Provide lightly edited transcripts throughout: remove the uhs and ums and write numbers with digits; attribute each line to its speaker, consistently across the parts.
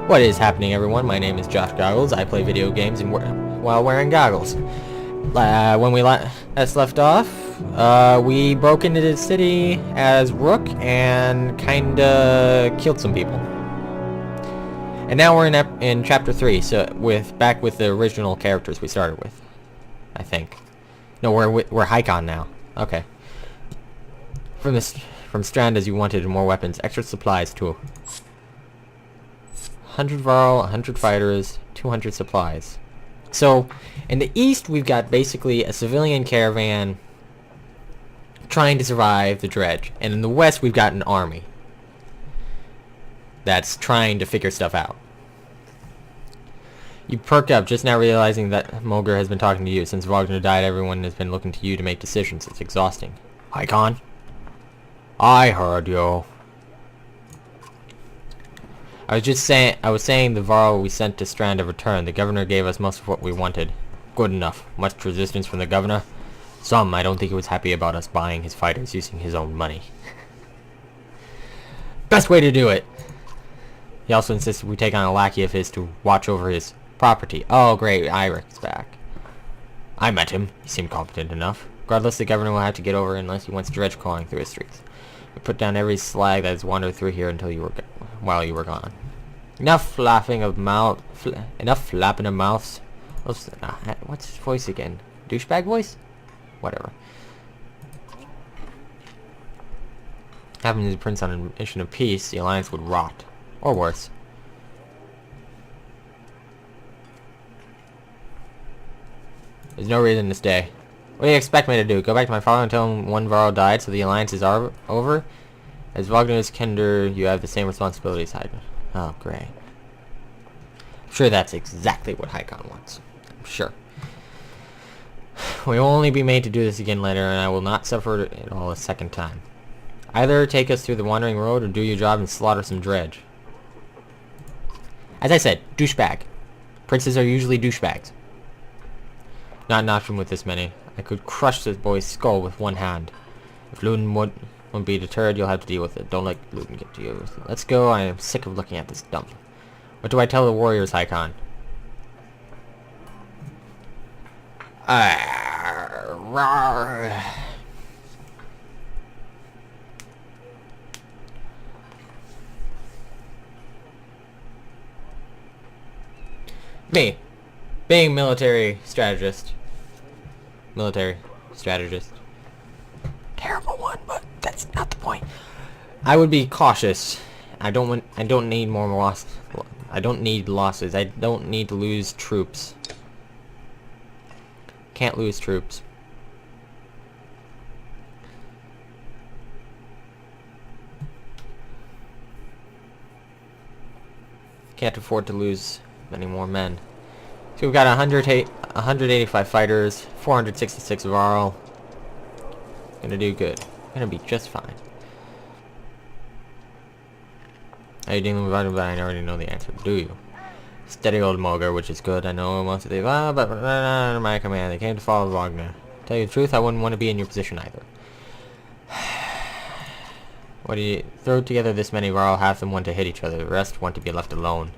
Speaker 1: What is happening, everyone? My name is JoshGoggles. I play video games while wearing goggles. When we last left off, we broke into the city as Rook and kinda killed some people. And now we're in chapter 3, so back with the original characters we started with, I think. No, we're Haikon now. Okay. From Strand, as you wanted more weapons, extra supplies too. 100 Varl, 100 fighters, 200 supplies. So, in the east, we've got basically a civilian caravan trying to survive the dredge. And in the west, we've got an army that's trying to figure stuff out. You perked up just now realizing that Mulger has been talking to you. Since Wagner died, everyone has been looking to you to make decisions. It's exhausting. Haikon? I heard you. I was saying the Varl we sent to Strand have returned. The governor gave us most of what we wanted. Good enough. Much resistance from the governor? Some. I don't think he was happy about us buying his fighters using his own money. Best way to do it. He also insisted we take on a lackey of his to watch over his property. Oh great, Irik's back. I met him. He seemed competent enough. Regardless, the governor will have to get over it unless he wants dredge crawling through his streets. We put down every slag that has wandered through here while you were gone. Enough flapping of mouths. What's his voice again? Douchebag voice? Whatever. Having the prince on a mission of peace, the alliance would rot. Or worse. There's no reason to stay. What do you expect me to do? Go back to my father and tell him one Varl died so the alliance is over? As Wagner's Kender, you have the same responsibilities, Haikon. Oh, great. I'm sure that's exactly what Haikon wants. I'm sure. We will only be made to do this again later, and I will not suffer it all a second time. Either take us through the wandering road or do your job and slaughter some dredge. As I said, douchebag. Princes are usually douchebags. Not an option with this many. I could crush this boy's skull with one hand. If Luden won't be deterred, you'll have to deal with it. Don't let Luden get to you. Let's go. I am sick of looking at this dump. What do I tell the warriors, Haikon? Me. Being military strategist. Terrible one, but that's not the point. I would be cautious. I don't need more loss. I don't need losses. I don't need to lose troops. Can't lose troops. Can't afford to lose many more men. So we've got 185 fighters, 466 Varl. Gonna do good. Gonna be just fine. Are you dealing with Wagner? I already know the answer. Do you? Steady old Mulger, which is good. I know most of these. But under my command, they came to follow Wagner. Tell you the truth, I wouldn't want to be in your position either. What do you throw together this many Varl? Half them want to hit each other. The rest want to be left alone.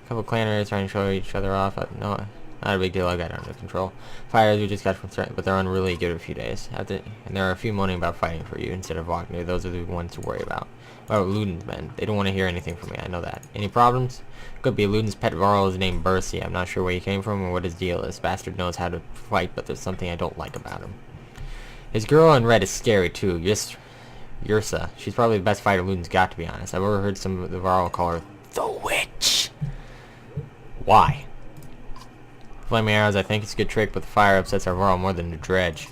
Speaker 1: A couple clanners trying to show each other off. No, not a big deal. I got it under control. Fires we just got from threat, but they're unruly. Give it a few days. And there are a few moaning about fighting for you instead of Wagner. Those are the ones to worry about. What about Luden's men? They don't want to hear anything from me. I know that. Any problems? Could be Luden's pet Varl is named Bercy. I'm not sure where he came from or what his deal is. Bastard knows how to fight, but there's something I don't like about him. His girl in red is scary too. Yrsa. She's probably the best fighter Luden's got, to be honest. I've overheard some of the Varl call her the Witch. Why? Flaming arrows, I think it's a good trick, but the fire upsets our Varl more than the dredge.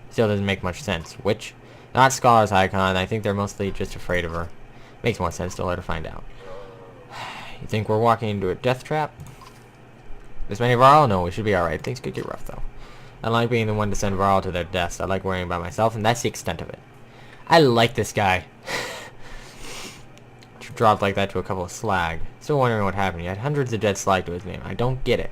Speaker 1: Still doesn't make much sense. Witch? Not scholars, Haikon. I think they're mostly just afraid of her. Makes more sense to let her find out. You think we're walking into a death trap? This many Varl? No, we should be alright. Things could get rough, though. I don't like being the one to send Varl to their deaths. I like worrying about myself, and that's the extent of it. I like this guy. Dropped like that to a couple of slag. Still wondering what happened. He had hundreds of dead slag to his name. I don't get it.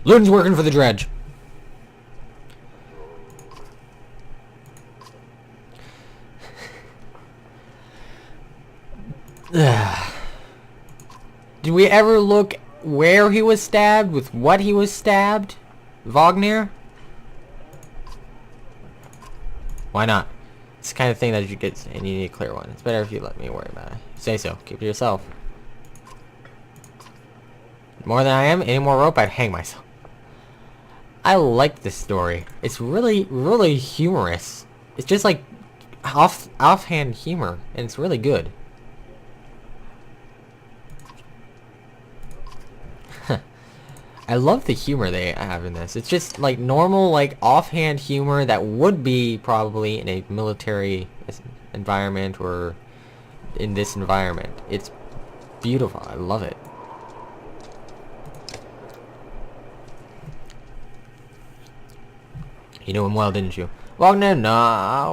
Speaker 1: Loon's working for the dredge. Did we ever look where he was stabbed, with what he was stabbed? Wagner? Why not? It's the kind of thing that you get, and you need a clear one. It's better if you let me worry about it. Say so. Keep it to yourself. More than I am? Any more rope? I'd hang myself. I like this story. It's really, really humorous. It's just like offhand humor, and it's really good. I love the humor they have in this. It's just like normal, like offhand humor that would be probably in a military environment or in this environment. It's beautiful. I love it. You knew him well, didn't you? Well, no,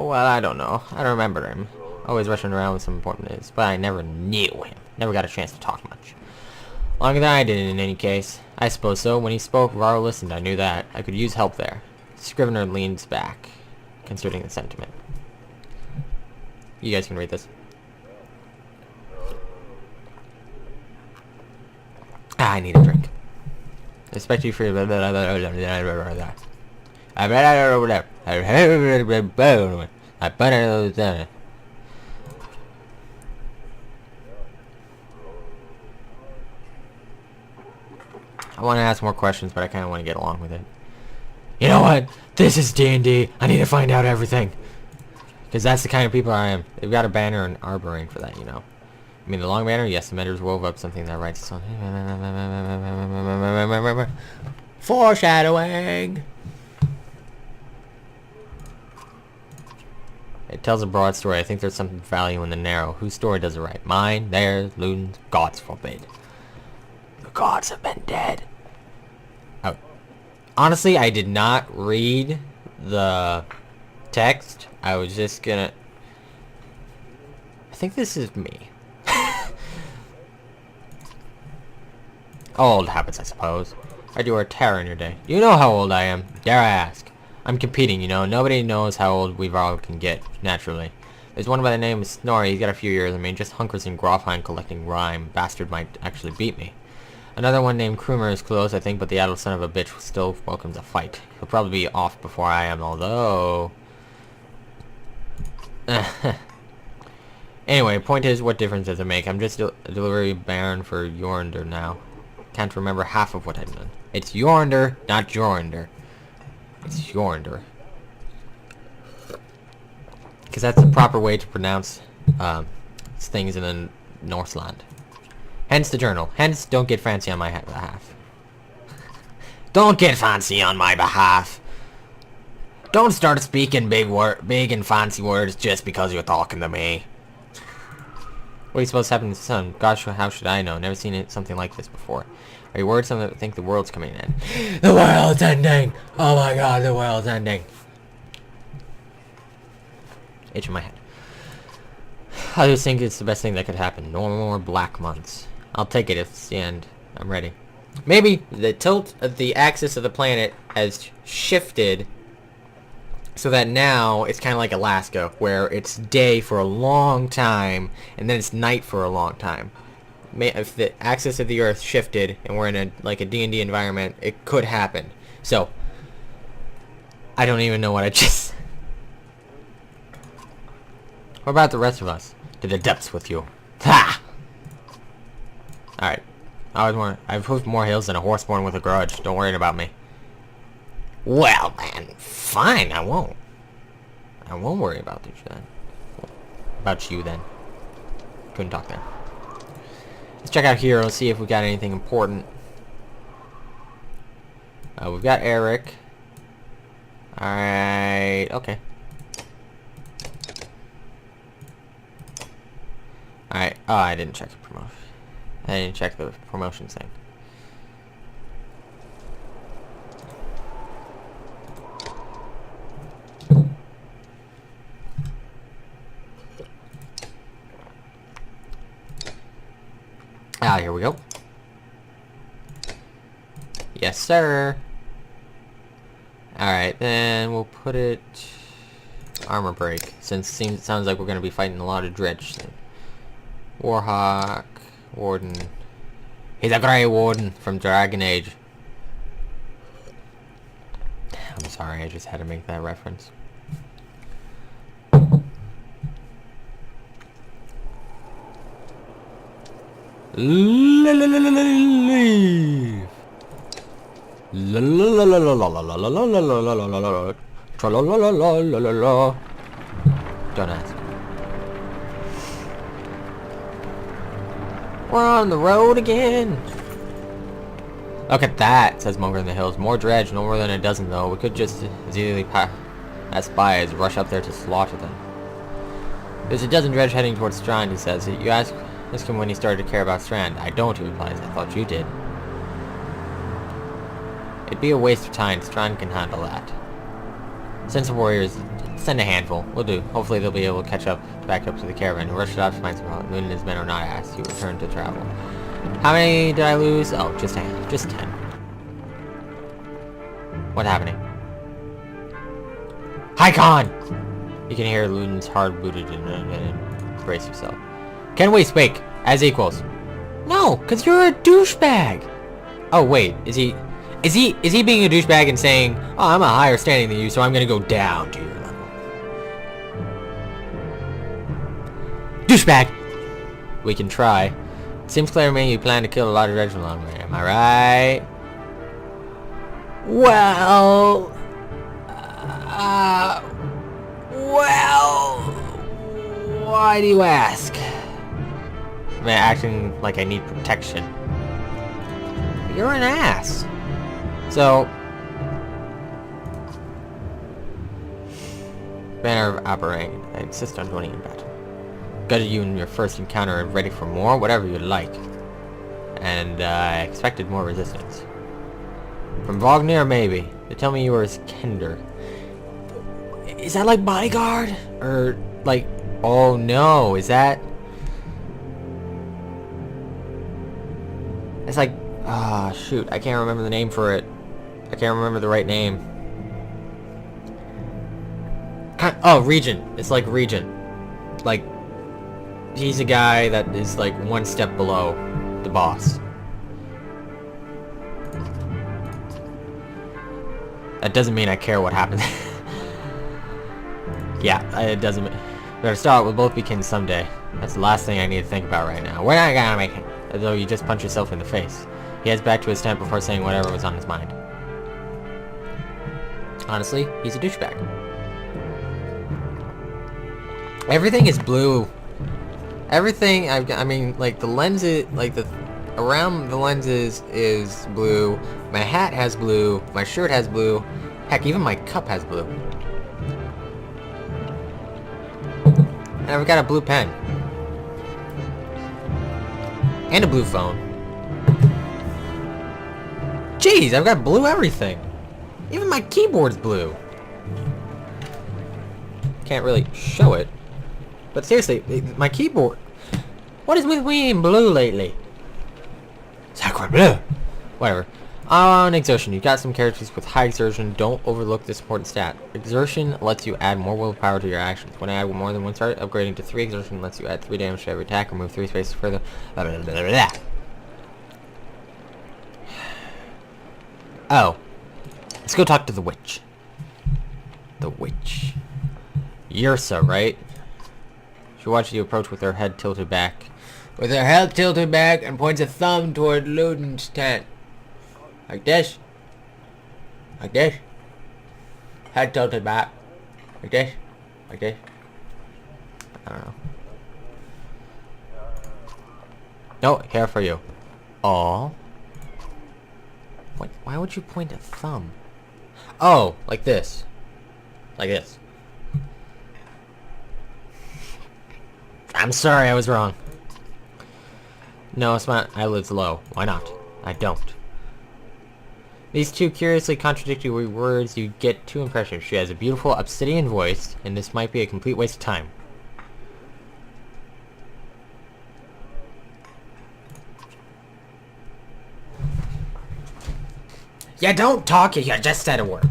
Speaker 1: well, I don't know. I don't remember him. Always rushing around with some important news, but I never knew him. Never got a chance to talk much. Longer than I did in any case. I suppose so. When he spoke, Varro listened. I knew that. I could use help there. Scrivener leans back, considering the sentiment. You guys can read this. I need a drink. Especially for I want to ask more questions, but I kind of want to get along with it. You know what? This is D&D. I need to find out everything. Because that's the kind of people I am. They've got a banner and arboring for that, you know. I mean, the long banner? Yes, the mentors wove up something that writes something. Foreshadowing! It tells a broad story. I think there's some value in the narrow. Whose story does it write? Mine, theirs, Luden's, God's forbid. The gods have been dead. Oh. Honestly, I did not read the text. I was just gonna... I think this is me. Old habits, I suppose. I do a terror in your day. You know how old I am. Dare I ask? I'm competing, you know. Nobody knows how old we all can get, naturally. There's one by the name of Snorri. He's got a few years. I mean, just hunkers in Grofheim collecting rhyme. Bastard might actually beat me. Another one named Krumer is close, I think, but the adult son of a bitch still welcomes a fight. He'll probably be off before I am, although... Anyway, point is, what difference does it make? I'm just a delivery baron for Jornder now. Can't remember half of what I've done. It's Jornder, not Jornder. It's Jornder. Because that's the proper way to pronounce things in the Northland. Hence the journal. Hence, don't get fancy on my behalf. Don't get fancy on my behalf. Don't start speaking big and fancy words just because you're talking to me. What are you supposed to happen to the sun? Gosh, how should I know? Never seen something like this before. Are you worried someone that think the world's coming in? The world's ending! Oh my god, the world's ending. Itch in my head. I just think it's the best thing that could happen. No more black months. I'll take it if it's the end. I'm ready. Maybe the tilt of the axis of the planet has shifted so that now it's kind of like Alaska, where it's day for a long time and then it's night for a long time. If the axis of the Earth shifted and we're in a like a D&D environment, it could happen. So I don't even know what I just. What about the rest of us? To the depths with you. Ha! Alright. I've hoofed more hills than a horse born with a grudge. Don't worry about me. Well, man, fine, I won't. I won't worry about you then. About you then. Couldn't talk there. Let's check out here. Let's see if we got anything important. We've got Eric. Alright, okay. Alright, oh, I didn't check the promotion. I didn't check the promotions thing. Ah, here we go. Yes, sir. Alright, then we'll put it... Armor break, since sounds like we're going to be fighting a lot of dredge thing. Warhawk, Warden. He's a Grey Warden from Dragon Age. I'm sorry, I just had to make that reference. Leave. Don't ask. We're on the road again. Look at that, says Monger in the Hills. More dredge, no more than a dozen though. We could just as easily pass by as rush up there to slaughter them. There's a dozen dredge heading towards Strand, he says. You ask him when he started to care about Strand. I don't, he replies. I thought you did. It'd be a waste of time. Strand can handle that. Send some warriors. Send a handful. We'll do. Hopefully they'll be able to catch up, back up to the caravan. Rush it out to find some help. Moon and his men are not asked. He returned to travel. How many did I lose? Oh, just 10. Just 10. What's happening? Haikon! You can hear Luden's hard-booted and brace yourself. Can we speak as equals? No, because you're a douchebag. Oh, wait. Is he being a douchebag and saying, oh, I'm a higher standing than you, so I'm going to go down to your level? Douchebag! We can try. It seems clear to me you plan to kill a lot of dredge along the way. Am I right? Well... well... Why do you ask? I'm acting like I need protection. You're an ass. So... Banner operating. I insist on joining in battle. Gutted you in your first encounter and ready for more, whatever you'd like. And I expected more resistance. From Wagner, maybe. They tell me you were his Kender. Is that like bodyguard? Or like, oh no, is that? It's like, ah, shoot, I can't remember the name for it. I can't remember the right name. Oh, Regent. It's like Regent. Like, he's a guy that is like one step below the boss. That doesn't mean I care what happens. Yeah, it doesn't mean... Better start, we'll both be kin someday. That's the last thing I need to think about right now. We're not gonna make it. As though you just punch yourself in the face. He heads back to his tent before saying whatever was on his mind. Honestly, he's a douchebag. Everything is blue. Everything, I mean, like the lenses, like the around the lenses is blue. My hat has blue. My shirt has blue. Heck, even my cup has blue. And I've got a blue pen. And a blue phone. Jeez, I've got blue everything. Even my keyboard's blue. Can't really show it. But seriously, my keyboard... What is with me in blue lately? Sacre bleu! Whatever. On exertion, you got some characters with high exertion. Don't overlook this important stat. Exertion lets you add more willpower to your actions. When I add more than one start, upgrading to 3 exertion lets you add 3 damage to every attack or move 3 spaces further. Blah, blah, blah, blah, blah. Oh. Let's go talk to the witch. The witch. Yrsa, right? She watches you approach with her head tilted back. With her head tilted back and points a thumb toward Luden's tent. Like this. Like this. Head tilted back. Like this. Like this. I don't know. No, here for you. Aw. What? Why would you point a thumb? Oh, like this. Like this. I'm sorry, I was wrong. No, it's my eyelids low. Why not? I don't. These two curiously contradictory words, you get 2 impressions. She has a beautiful obsidian voice, and this might be a complete waste of time. Yeah, don't talk, you just said a word.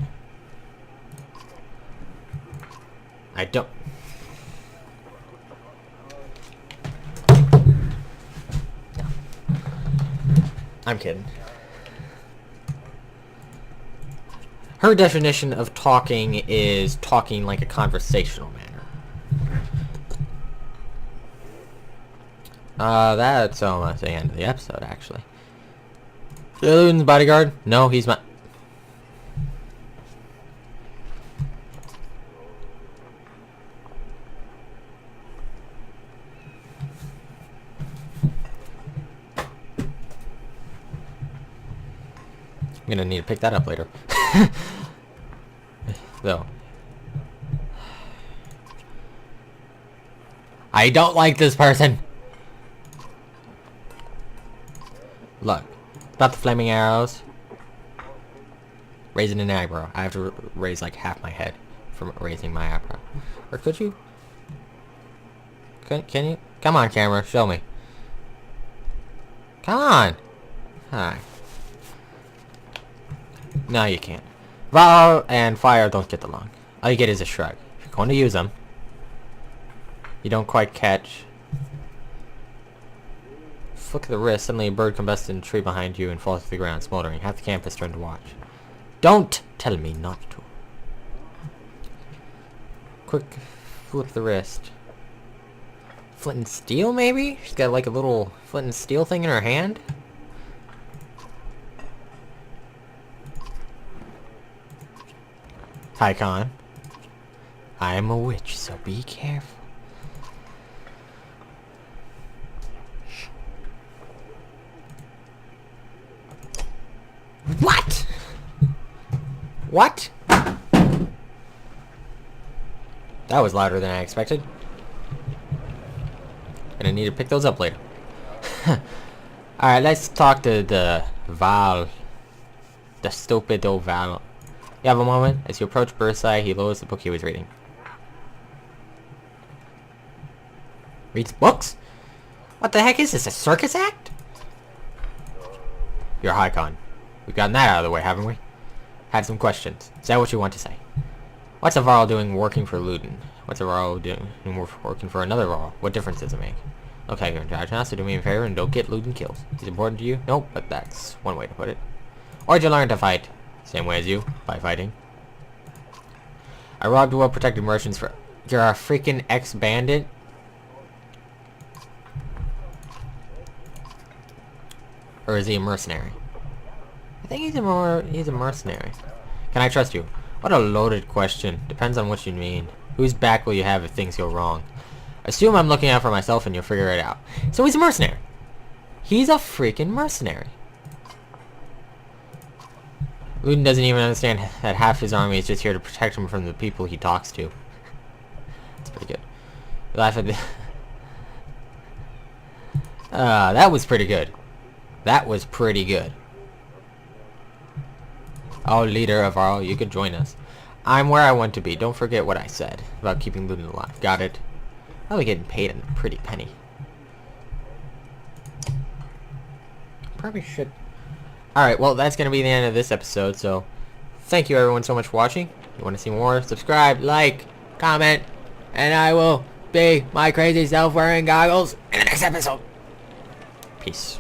Speaker 1: I don't. I'm kidding. Her definition of talking is talking like a conversational manner. That's almost the end of the episode, actually. Luden's bodyguard? No, he's my... I'm gonna need to pick that up later. So. I don't like this person! Look. About the flaming arrows. Raising an eyebrow. I have to raise like half my head from raising my eyebrow. Or could you? Can you? Come on, camera. Show me. Come on! Hi. No, you can't. Val and fire don't get along. All you get is a shrug. If you're going to use them, you don't quite catch. Flick of the wrist, suddenly a bird combusts in a tree behind you and falls to the ground, smoldering. Half the campus turned to watch. Don't tell me not to. Quick flip the wrist. Flint and steel, maybe? She's got like a little flint and steel thing in her hand? Tycon. I am a witch, so be careful. What? What? That was louder than I expected. Gonna need to pick those up later. Alright, let's talk to the Val. The stupid old Val. You have a moment? As you approach Bursai, he lowers the book he was reading. Reads books? What the heck is this, a circus act? You're Hycon. We've gotten that out of the way, haven't we? Had some questions. Is that what you want to say? What's a Varl doing working for Luden? What's a Varl doing working for another Varl? What difference does it make? Okay, you're in charge now, so do me a favor and don't get Luden killed. Is it important to you? Nope, but that's one way to put it. Why'd you learn to fight? Same way as you, by fighting. I robbed well-protected merchants for... You're a freaking ex-bandit? Or is he a mercenary? I think he's a mercenary. Can I trust you? What a loaded question. Depends on what you mean. Whose back will you have if things go wrong? Assume I'm looking out for myself and you'll figure it out. So he's a mercenary. He's a freaking mercenary. Luden doesn't even understand that half his army is just here to protect him from the people he talks to. That's pretty good. You laugh at the... that was pretty good. That was pretty good. Oh, leader of all, you can join us. I'm where I want to be. Don't forget what I said about keeping Luden alive. Got it? I'll be getting paid a pretty penny. Probably should... Alright, well, that's going to be the end of this episode, so thank you everyone so much for watching. If you want to see more, subscribe, like, comment, and I will be my crazy self wearing goggles in the next episode. Peace.